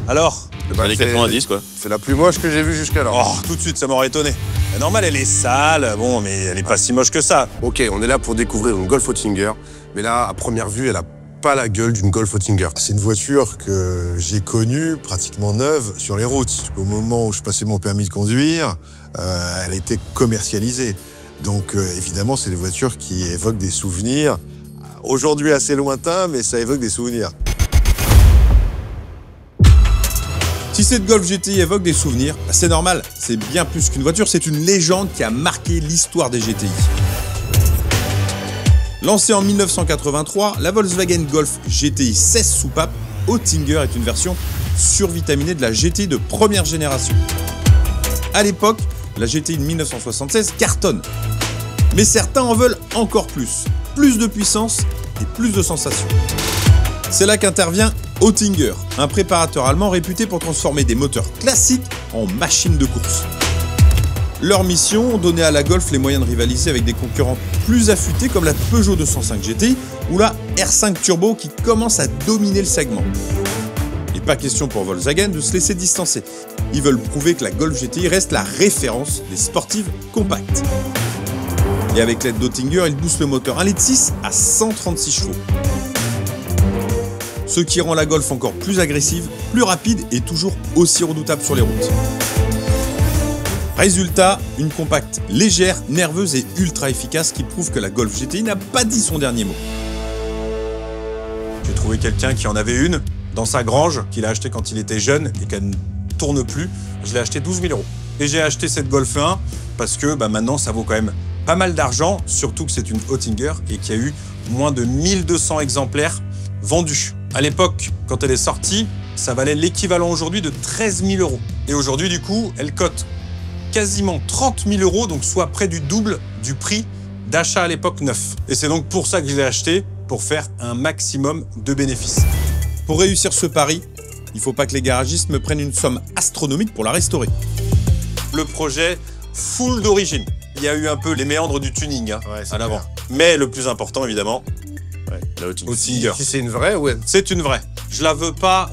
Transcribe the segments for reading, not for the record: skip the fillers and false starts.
Alors? Années 90, quoi. C'est la plus moche que j'ai vue jusqu'alors. Oh, tout de suite, ça m'aurait étonné. La normale, elle est sale, bon, mais elle est pas si moche que ça. Ok, on est là pour découvrir une Golf Oettinger, mais là, à première vue, elle a pas la gueule d'une Golf Oettinger. C'est une voiture que j'ai connue pratiquement neuve sur les routes. Au moment où je passais mon permis de conduire, elle était commercialisée. Donc évidemment, c'est des voitures qui évoquent des souvenirs. Aujourd'hui assez lointains, mais ça évoque des souvenirs. Si cette Golf GTI évoque des souvenirs, c'est normal, c'est bien plus qu'une voiture, c'est une légende qui a marqué l'histoire des GTI. Lancée en 1983, la Volkswagen Golf GTI 16 soupapes Oettinger est une version survitaminée de la GTI de première génération. À l'époque, la GTI de 1976 cartonne. Mais certains en veulent encore plus. Plus de puissance et plus de sensations. C'est là qu'intervient Oettinger, un préparateur allemand réputé pour transformer des moteurs classiques en machines de course. Leur mission, donner à la Golf les moyens de rivaliser avec des concurrents plus affûtés comme la Peugeot 205 GTI ou la R5 Turbo qui commence à dominer le segment. Et pas question pour Volkswagen de se laisser distancer. Ils veulent prouver que la Golf GTI reste la référence des sportives compactes. Et avec l'aide d'Oettinger, ils boostent le moteur 1,6 litre à 136 chevaux. Ce qui rend la Golf encore plus agressive, plus rapide et toujours aussi redoutable sur les routes. Résultat, une compacte légère, nerveuse et ultra efficace qui prouve que la Golf GTI n'a pas dit son dernier mot. J'ai trouvé quelqu'un qui en avait une dans sa grange, qu'il a acheté quand il était jeune et qu'elle ne tourne plus. Je l'ai acheté 12 000 €. Et j'ai acheté cette Golf 1 parce que maintenant ça vaut quand même pas mal d'argent, surtout que c'est une Oettinger et qu'il y a eu moins de 1200 exemplaires vendus. À l'époque, quand elle est sortie, ça valait l'équivalent aujourd'hui de 13 000 €. Et aujourd'hui, du coup, elle cote quasiment 30 000 €, donc soit près du double du prix d'achat à l'époque neuf. Et c'est donc pour ça que je l'ai acheté, pour faire un maximum de bénéfices. Pour réussir ce pari, il ne faut pas que les garagistes me prennent une somme astronomique pour la restaurer. Le projet full d'origine. Il y a eu un peu les méandres du tuning à l'avant. Clair. Mais le plus important, évidemment, La Oettinger. Oettinger. Si c'est une vraie, ouais. C'est une vraie. Je la veux pas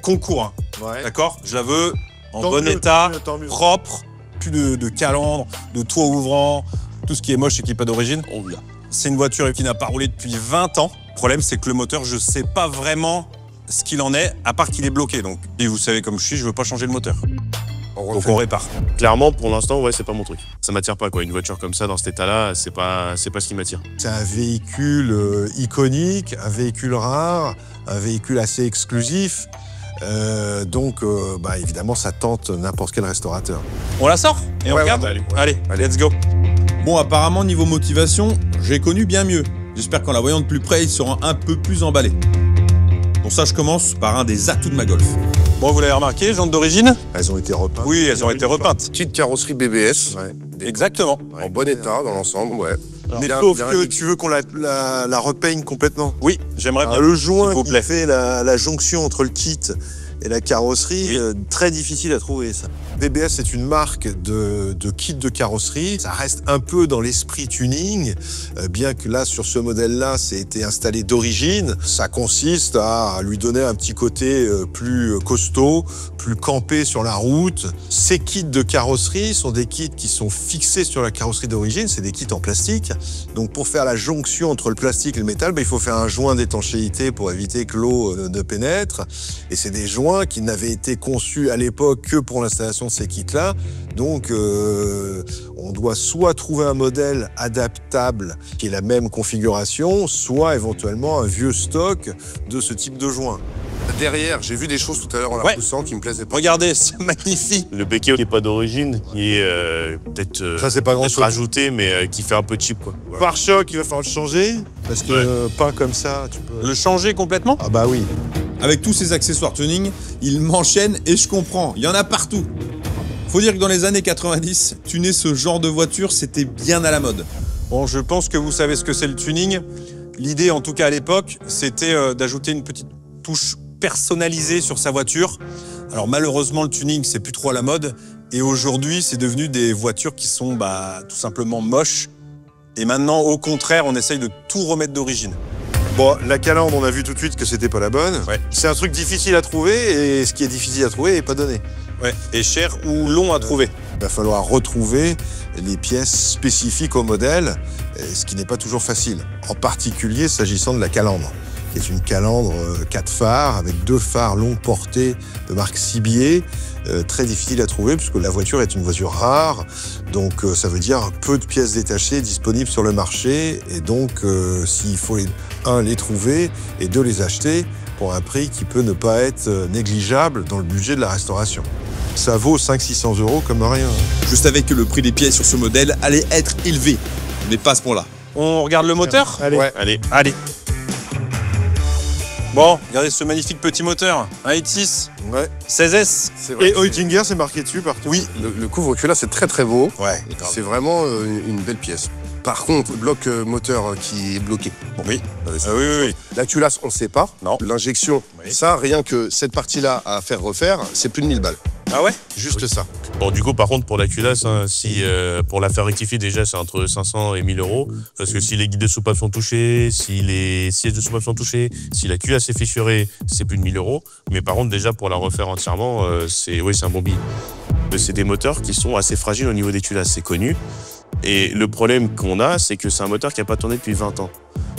concours, Ouais. d'accord? Je la veux en Tant bon mieux, état, tant mieux. propre, plus de calandre, de toit ouvrant, tout ce qui est moche et qui n'est pas d'origine. Oh là. C'est une voiture qui n'a pas roulé depuis 20 ans. Le problème, c'est que le moteur, je sais pas vraiment ce qu'il en est, à part qu'il est bloqué. Donc, et vous savez comme je suis, je veux pas changer le moteur. Donc on répare. Clairement, pour l'instant, ouais, c'est pas mon truc. Ça m'attire pas, quoi. Une voiture comme ça, dans cet état-là, c'est pas ce qui m'attire. C'est un véhicule iconique, un véhicule rare, un véhicule assez exclusif. Donc évidemment, ça tente n'importe quel restaurateur. On la sort et on Ouais, regarde. ouais, Allez, let's go. Bon, apparemment, niveau motivation, j'ai connu bien mieux. J'espère qu'en la voyant de plus près, ils seront un peu plus emballés. Pour ça, je commence par un des atouts de ma Golf. Bon, vous l'avez remarqué, jantes d'origine? Elles ont été repeintes. Oui, elles ont été repeintes. Petite carrosserie BBS. Ouais. Exactement. En bon état dans l'ensemble, ouais. Mais Bien- sauf bien que indiqué. tu veux qu'on la repeigne complètement. Oui, j'aimerais bien. Le joint s'il vous qui plaît. fait la jonction entre le kit et la carrosserie, Oui. très difficile à trouver ça. BBS c'est une marque de kit de carrosserie. Ça reste un peu dans l'esprit tuning, bien que là sur ce modèle-là, c'est été installé d'origine. Ça consiste à lui donner un petit côté plus costaud, plus campé sur la route. Ces kits de carrosserie sont des kits qui sont fixés sur la carrosserie d'origine. C'est des kits en plastique. Donc pour faire la jonction entre le plastique et le métal, il faut faire un joint d'étanchéité pour éviter que l'eau ne pénètre. Et c'est des joints qui n'avaient été conçus à l'époque que pour l'installation de ces kits-là. Donc on doit soit trouver un modèle adaptable qui est la même configuration, soit éventuellement un vieux stock de ce type de joint. Derrière, j'ai vu des choses tout à l'heure en la Ouais. poussant qui me plaisaient pas. Regardez, c'est magnifique. Le béquet qui est pas d'origine, qui est peut-être Ça, c'est pas grand-chose. rajouté, mais qui fait un peu cheap, quoi. Pare-choc, il va falloir le changer, parce que pas comme ça, tu peux... Le changer complètement? Ah bah oui. Avec tous ces accessoires tuning, ils m'enchaînent et je comprends, il y en a partout. Faut dire que dans les années 90, tuner ce genre de voiture, c'était bien à la mode. Bon, je pense que vous savez ce que c'est le tuning. L'idée, en tout cas à l'époque, c'était d'ajouter une petite touche personnalisée sur sa voiture. Alors malheureusement, le tuning, c'est plus trop à la mode. Et aujourd'hui, c'est devenu des voitures qui sont tout simplement moches. Et maintenant, au contraire, on essaye de tout remettre d'origine. Bon, la calandre, on a vu tout de suite que c'était pas la bonne. Ouais. C'est un truc difficile à trouver et ce qui est difficile à trouver n'est pas donné. Ouais. Et cher ou long à trouver. Il va falloir retrouver les pièces spécifiques au modèle, ce qui n'est pas toujours facile. En particulier s'agissant de la calandre, qui est une calandre 4 phares avec 2 phares longue portée de marque Cibier, très difficile à trouver puisque la voiture est une voiture rare, donc ça veut dire peu de pièces détachées disponibles sur le marché et donc s'il faut les trouver et 2 les acheter pour un prix qui peut ne pas être négligeable dans le budget de la restauration. Ça vaut 500-600 € comme rien. Je savais que le prix des pièces sur ce modèle allait être élevé, mais pas à ce point-là. On regarde le moteur? Allez. Ouais, allez. Allez. Bon, regardez ce magnifique petit moteur. 1.6, Ouais. 16S. C'est vrai. Et Oettinger, c'est marqué dessus partout. Oui, le couvre-culasse, c'est très très beau. Ouais. C'est vraiment une belle pièce. Par contre, le bloc moteur qui est bloqué. Oui. Euh, Ah oui, oui, oui. La culasse, on ne sait pas. Non. L'injection, Oui. ça, rien que cette partie-là à faire refaire, c'est plus de 1000 balles. Ah ouais? Juste ça. Bon, du coup, par contre, pour la culasse, hein, si pour la faire rectifier, déjà, c'est entre 500 et 1000 €. Parce que si les guides de soupape sont touchés, si les sièges de soupape sont touchés, si la culasse est fissurée, c'est plus de 1000 €. Mais par contre, déjà, pour la refaire entièrement, c'est un bon billet. C'est des moteurs qui sont assez fragiles au niveau des culasses, c'est connu. Et le problème qu'on a, c'est que c'est un moteur qui n'a pas tourné depuis 20 ans.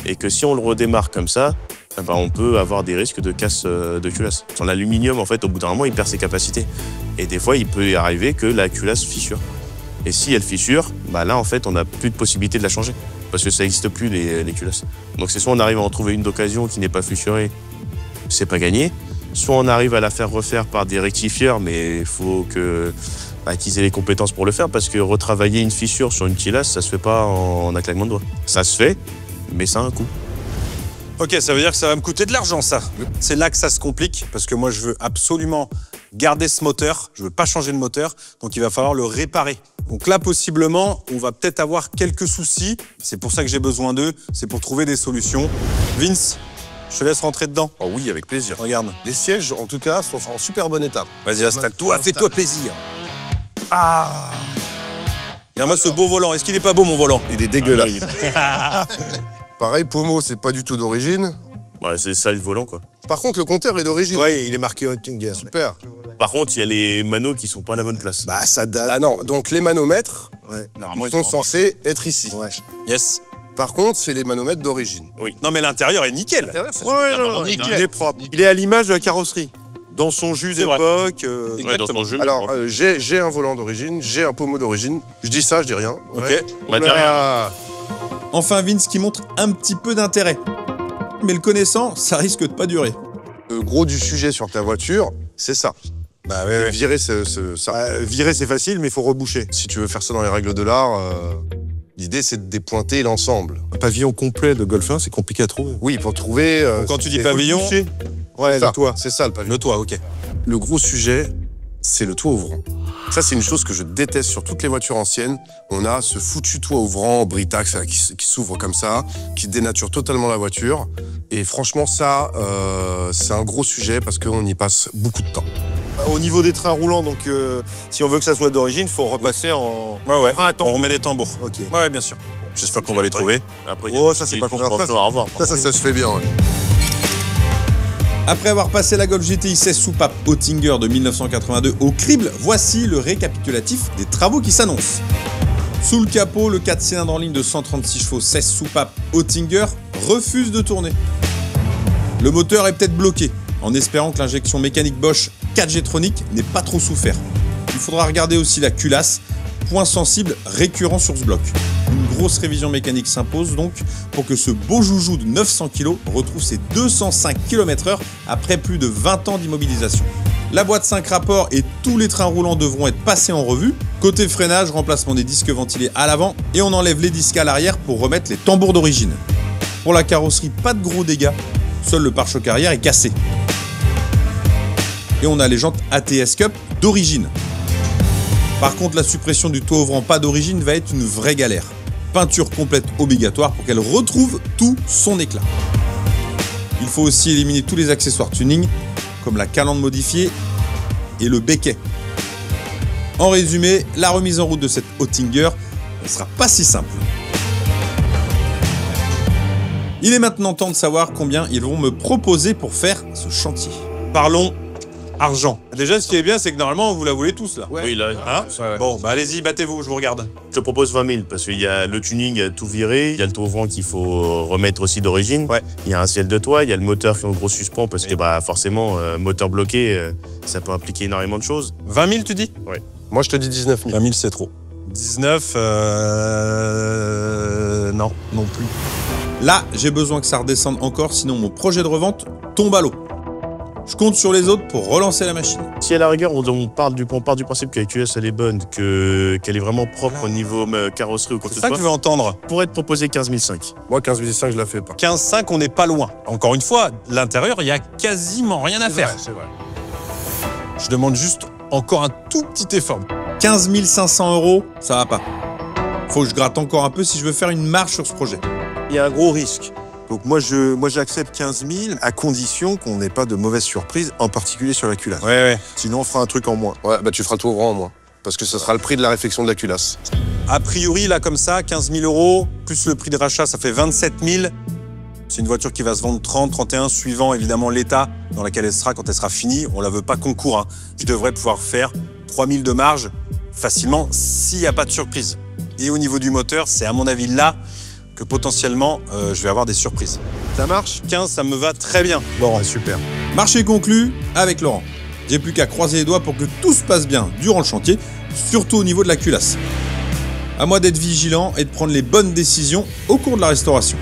Et que si on le redémarre comme ça, eh ben, on peut avoir des risques de casse de culasse. Sur l'aluminium, en fait, au bout d'un moment, il perd ses capacités. Et des fois, il peut y arriver que la culasse fissure. Et si elle fissure, bah là, en fait, on n'a plus de possibilité de la changer. Parce que ça n'existe plus, les culasses. Donc c'est soit on arrive à en trouver une d'occasion qui n'est pas fissurée, c'est pas gagné. Soit on arrive à la faire refaire par des rectifieurs, mais il faut qu'ils aient les compétences pour le faire, parce que retravailler une fissure sur une culasse, ça se fait pas en un claquement de doigts. Ça se fait, mais ça a un coût. Ok, ça veut dire que ça va me coûter de l'argent, ça. C'est là que ça se complique, parce que moi, je veux absolument garder ce moteur. Je veux pas changer de moteur, donc il va falloir le réparer. Donc là, possiblement, on va peut-être avoir quelques soucis. C'est pour ça que j'ai besoin d'eux. C'est pour trouver des solutions. Vince, je te laisse rentrer dedans. Oh oui, avec plaisir. Regarde. Les sièges, en tout cas, sont en super bon état. Vas-y, installe-toi, fais-toi plaisir. Ah! Regarde-moi ce beau volant. Est-ce qu'il est pas beau, mon volant? Il est dégueulasse. Pareil, Pommeau, c'est pas du tout d'origine. Ouais, c'est ça le volant, quoi. Par contre, le compteur est d'origine. Ouais, il est marqué Oettinger. Super. Par contre, il y a les manos qui sont pas à la bonne place. Bah, ça date. Ah non, donc les manomètres Ouais. Normalement, sont censés être ici. Ouais. Yes. Par contre, c'est les manomètres d'origine. Non, mais l'intérieur est nickel. Ouais, non, il est propre. Il est à l'image de la carrosserie. Dans son jus C'est vrai. d'époque. Ouais, dans ton jeu. Alors, j'ai un volant d'origine, j'ai un pommeau d'origine. Je dis ça, je dis rien. Ok. matériel. Enfin, Vince qui montre un petit peu d'intérêt. Mais le connaissant, ça risque de pas durer. Le gros du sujet sur ta voiture, c'est ça. Bah ouais, ouais. Virer ça. Virer, c'est facile, mais il faut reboucher. Si tu veux faire ça dans les règles de l'art, l'idée c'est de dépointer l'ensemble. Un pavillon complet de Golf 1, c'est compliqué à trouver. Oui, pour trouver. Quand tu dis c'est- pavillon, Ouais, ça, le toit. c'est ça le pavillon. le toit, ok. Le gros sujet, c'est le toit ouvrant. Ça, c'est une chose que je déteste sur toutes les voitures anciennes. On a ce foutu toit ouvrant en Britax là, qui s'ouvre comme ça, qui dénature totalement la voiture. Et franchement, ça, c'est un gros sujet parce qu'on y passe beaucoup de temps. Au niveau des trains roulants, donc si on veut que ça soit d'origine, il faut repasser en. Ouais. Ah, attends. On remet les tambours. Ok. Ouais, bien sûr. J'espère qu'on va les trouver. Après, Oh, ça, c'est pas convaincant. Au revoir. Ça se fait bien. Ouais. Après avoir passé la Golf GTI 16 soupape Oettinger de 1982 au crible, voici le récapitulatif des travaux qui s'annoncent. Sous le capot, le 4 cylindres en ligne de 136 chevaux 16 soupapes Oettinger refuse de tourner. Le moteur est peut-être bloqué, en espérant que l'injection mécanique Bosch 4G Tronic n'ait pas trop souffert. Il faudra regarder aussi la culasse, point sensible récurrent sur ce bloc. Une grosse révision mécanique s'impose donc pour que ce beau joujou de 900 kg retrouve ses 205 km/h après plus de 20 ans d'immobilisation. La boîte 5 rapports et tous les trains roulants devront être passés en revue. Côté freinage, remplacement des disques ventilés à l'avant et on enlève les disques à l'arrière pour remettre les tambours d'origine. Pour la carrosserie, pas de gros dégâts, seul le pare-choc arrière est cassé. Et on a les jantes ATS Cup d'origine. Par contre, la suppression du toit ouvrant pas d'origine va être une vraie galère. Peinture complète obligatoire pour qu'elle retrouve tout son éclat. Il faut aussi éliminer tous les accessoires tuning, comme la calandre modifiée et le béquet. En résumé, la remise en route de cette Oettinger ne sera pas si simple. Il est maintenant temps de savoir combien ils vont me proposer pour faire ce chantier. Parlons argent. Déjà, ce qui est bien, c'est que normalement, vous la voulez tous, là. Oui, là, Hein Bon, bah allez-y, battez-vous, je vous regarde. je te propose 20 000 parce qu'il y a le tuning à tout virer, il y a le tour ouvrant qu'il faut remettre aussi d'origine, Ouais. il y a un ciel de toit, il y a le moteur qui est en gros suspens parce que bah, forcément, moteur bloqué, ça peut impliquer énormément de choses. 20 000, tu dis? Moi, je te dis 19 000. 20 000, c'est trop. 19, non, non plus. Là, j'ai besoin que ça redescende encore, sinon mon projet de revente tombe à l'eau. Je compte sur les autres pour relancer la machine. Si à la rigueur, on part du principe que la culasse elle est bonne, qu'elle est vraiment propre au niveau carrosserie ou quoi que C'est ce ça que soit, je veux entendre. pourrait être proposé 15 500. Moi, 15 500, je la fais pas. 15,5, on n'est pas loin. Encore une fois, l'intérieur, il y a quasiment rien à faire. C'est vrai. Je demande juste encore un tout petit effort. 15 500 €, ça va pas. Faut que je gratte encore un peu si je veux faire une marge sur ce projet. Il y a un gros risque. Donc moi j'accepte 15 000 à condition qu'on n'ait pas de mauvaises surprises, en particulier sur la culasse. Ouais. Sinon on fera un truc en moins. Ouais, bah tu feras le tout ouvrant en moins. Parce que ce sera le prix de la réfection de la culasse. A priori, là, comme ça, 15 000 €, plus le prix de rachat, ça fait 27 000. C'est une voiture qui va se vendre 30, 31, suivant évidemment l'état dans lequel elle sera quand elle sera finie. On la veut pas concours, hein. Je devrais pouvoir faire 3 000 de marge facilement s'il n'y a pas de surprise. Et au niveau du moteur, c'est à mon avis là que potentiellement je vais avoir des surprises. Ça marche? 15, ça me va très bien. Bon, ouais, super. Marché conclu avec Laurent. J'ai plus qu'à croiser les doigts pour que tout se passe bien durant le chantier, surtout au niveau de la culasse. À moi d'être vigilant et de prendre les bonnes décisions au cours de la restauration.